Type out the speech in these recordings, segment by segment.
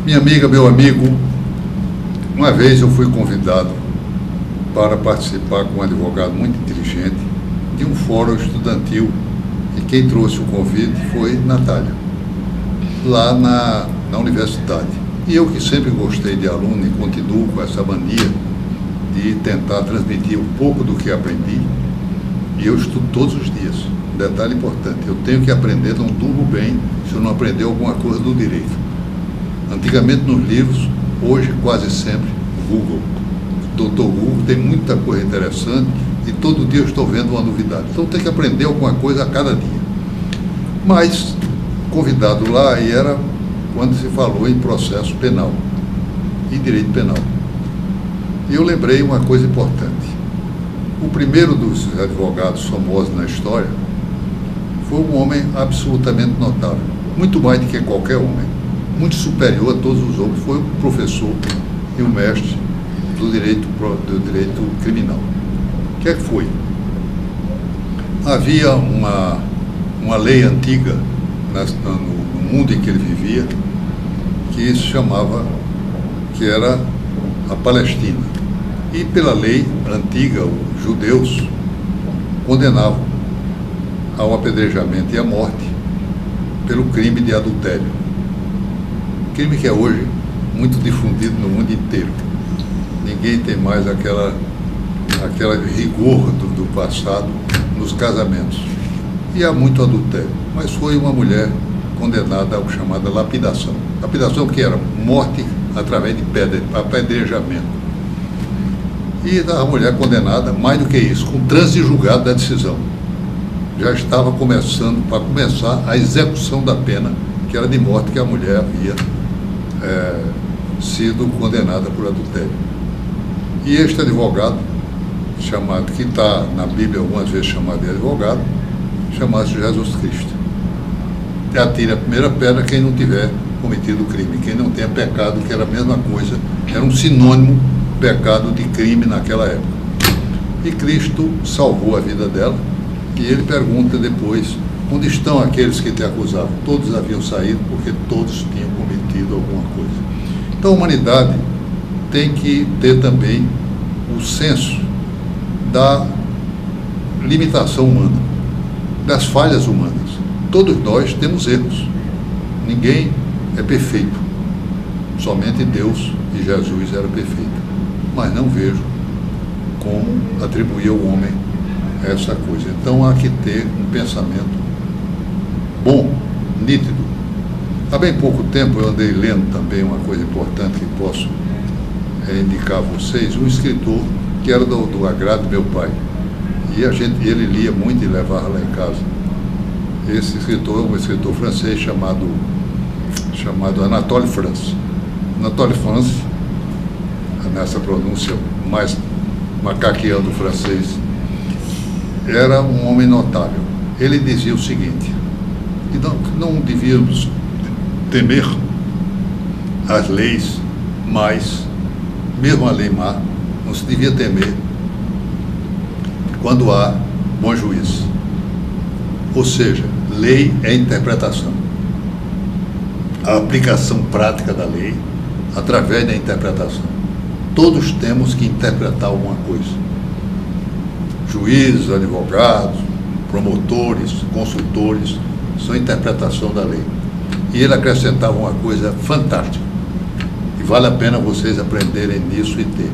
Minha amiga, meu amigo, uma vez eu fui convidado para participar com um advogado muito inteligente de um fórum estudantil, e quem trouxe o convite foi Natália, lá na universidade. E eu, que sempre gostei de aluno e continuo com essa mania de tentar transmitir um pouco do que aprendi, e eu estudo todos os dias. Um detalhe importante, eu tenho que aprender, não durmo bem se eu não aprender alguma coisa do direito. Antigamente nos livros, hoje quase sempre Google. Doutor Google tem muita coisa interessante e todo dia eu estou vendo uma novidade. Então tem que aprender alguma coisa a cada dia. Mas, convidado lá, e era quando se falou em processo penal e direito penal. E eu lembrei uma coisa importante. O primeiro dos advogados famosos na história foi um homem absolutamente notável, muito mais do que qualquer homem, muito superior a todos os outros, foi o professor e o mestre do direito criminal. O que é que foi? Havia uma lei antiga no mundo em que ele vivia, que se chamava, que era a Palestina. E pela lei antiga, os judeus condenavam ao apedrejamento e à morte pelo crime de adultério. Crime que é hoje muito difundido no mundo inteiro. Ninguém tem mais aquela rigor do passado nos casamentos. E há muito adultério. Mas foi uma mulher condenada ao chamada lapidação. Lapidação que era morte através de pedra, apedrejamento. E a mulher condenada, mais do que isso, com trânsito de julgado da decisão. Já estava começando, para começar, a execução da pena, que era de morte, que a mulher havia sido condenada por adultério. E este advogado, chamado, que está na Bíblia algumas vezes chamado de advogado, chama-se Jesus Cristo. E atira a primeira pedra quem não tiver cometido o crime, quem não tenha pecado, que era a mesma coisa, era um sinônimo pecado de crime naquela época. E Cristo salvou a vida dela, e ele pergunta depois: onde estão aqueles que te acusavam? Todos haviam saído porque todos tinham cometido alguma coisa. Então a humanidade tem que ter também o senso da limitação humana, das falhas humanas. Todos nós temos erros. Ninguém é perfeito. Somente Deus e Jesus era perfeito. Mas não vejo como atribuir ao homem essa coisa. Então há que ter um pensamento bom, nítido. Há bem pouco tempo eu andei lendo também uma coisa importante que posso indicar a vocês, um escritor que era do agrado do meu pai. E ele lia muito e levava lá em casa. Esse escritor é um escritor francês chamado Anatole France. Anatole France, nessa pronúncia mais macaqueando o francês, era um homem notável. Ele dizia o seguinte: que não devíamos temer as leis, mas, mesmo a lei má, não se devia temer quando há bom juízo. Ou seja, lei é interpretação. A aplicação prática da lei através da interpretação. Todos temos que interpretar alguma coisa. Juízes, advogados, promotores, consultores, são interpretação da lei. E ele acrescentava uma coisa fantástica, e vale a pena vocês aprenderem nisso e ter.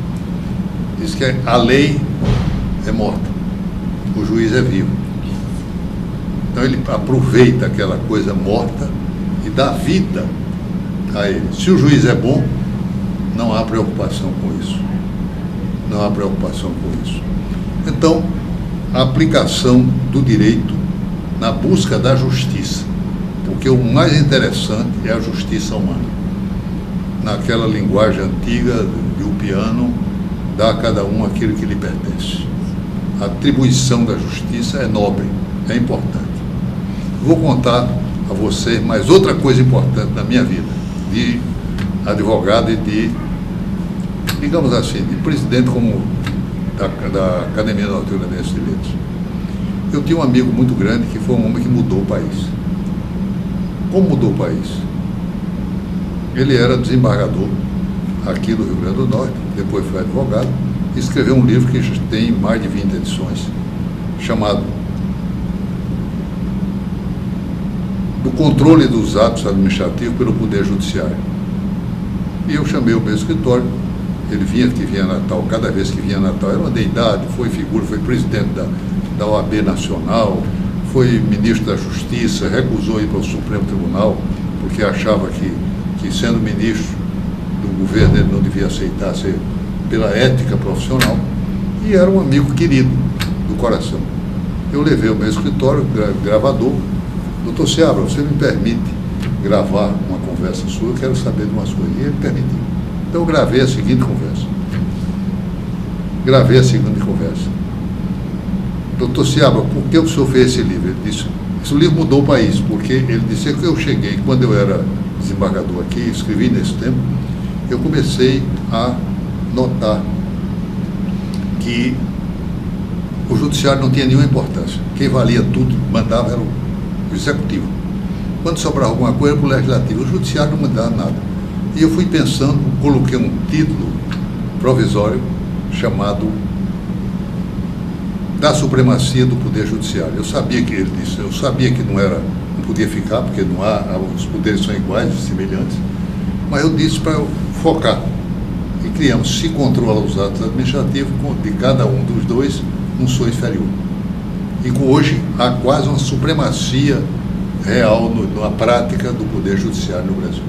Diz que a lei é morta, o juiz é vivo. Então ele aproveita aquela coisa morta e dá vida a ele. Se o juiz é bom, não há preocupação com isso. Não há preocupação com isso. Então, a aplicação do direito na busca da justiça, porque o mais interessante é a justiça humana. Naquela linguagem antiga de Ulpiano, dá a cada um aquilo que lhe pertence. A atribuição da justiça é nobre, é importante. Vou contar a vocês mais outra coisa importante na minha vida, de advogado e de, digamos assim, de presidente como da Academia Norte-Americana de Letras. Eu tinha um amigo muito grande que foi um homem que mudou o país. Como mudou o país? Ele era desembargador aqui do Rio Grande do Norte, depois foi advogado, e escreveu um livro que tem mais de 20 edições, chamado Do Controle dos Atos Administrativos pelo Poder Judiciário. E eu chamei o meu escritório, ele vinha a Natal, cada vez que vinha a Natal, era uma deidade, foi figura, foi presidente da OAB Nacional, foi ministro da Justiça, recusou ir para o Supremo Tribunal, porque achava que sendo ministro do governo ele não devia aceitar ser pela ética profissional, e era um amigo querido do coração. Eu levei o meu escritório, gravador, doutor Seabra, você me permite gravar uma conversa sua, eu quero saber de umas coisas, e ele permitiu. Então eu gravei a seguinte conversa. Doutor Seabra, por que o senhor fez esse livro? Ele disse, esse livro mudou o país, porque ele disse que eu cheguei, quando eu era desembargador aqui, escrevi nesse tempo, eu comecei a notar que o judiciário não tinha nenhuma importância. Quem valia tudo, mandava era o executivo. Quando sobrava alguma coisa, era para o legislativo. O judiciário não mandava nada. E eu fui pensando, coloquei um título provisório chamado Da Supremacia do Poder Judiciário. Eu sabia que ele disse, eu sabia que não podia ficar, porque não há, os poderes são iguais, semelhantes, mas eu disse para eu focar. E criamos, se controla os atos administrativos, de cada um dos dois, um sou inferior. E hoje há quase uma supremacia real na prática do Poder Judiciário no Brasil.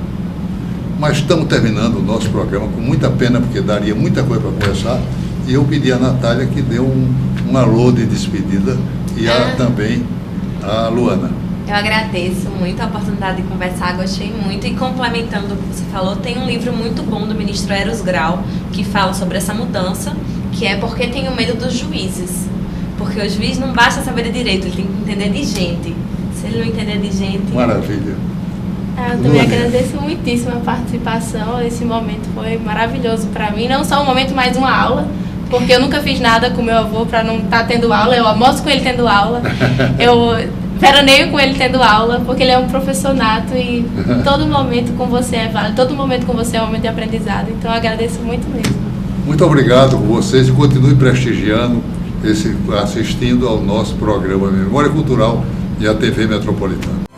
Mas estamos terminando o nosso programa com muita pena, porque daria muita coisa para conversar, e eu pedi à Natália que deu um alô de despedida, e também a Luana. Eu agradeço muito a oportunidade de conversar, gostei muito, e complementando o que você falou, tem um livro muito bom do ministro Eros Grau, que fala sobre essa mudança, que é Porque Tenho Medo dos Juízes. Porque o juiz não basta saber de direito, ele tem que entender de gente. Se ele não entender de gente... Maravilha. Eu também agradeço muitíssimo a participação, esse momento foi maravilhoso para mim, não só um momento, mas uma aula, porque eu nunca fiz nada com meu avô para não estar tendo aula, eu almoço com ele tendo aula, eu veraneio com ele tendo aula, porque ele é um professor nato e todo momento com você é válido, todo momento com você é um momento de aprendizado, então eu agradeço muito mesmo. Muito obrigado por vocês e continue prestigiando, assistindo ao nosso programa Memória Cultural e a TV Metropolitana.